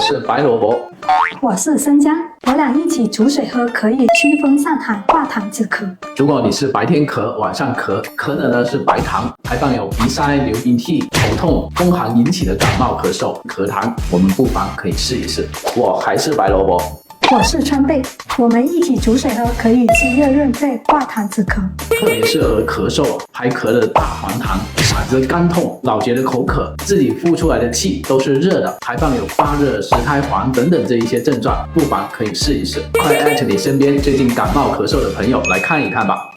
是白萝卜。我是生姜，我俩一起煮水喝，可以驱风散寒、化痰止咳。如果你是白天咳，晚上咳，咳的呢是白痰，还伴有鼻塞、流鼻涕、头痛、风寒引起的感冒咳嗽、咳痰，我们不妨可以试一试。我还是白萝卜。我是川贝，我们一起煮水喝，可以滋热润肺、化痰止咳。特别适合咳嗽、排咳的大黄痰、嗓子干痛、老结的口渴，自己呼出来的气都是热的，还伴有发热、舌苔黄等等这一些症状，不妨可以试一试。快艾特你身边最近感冒咳嗽的朋友来看一看吧。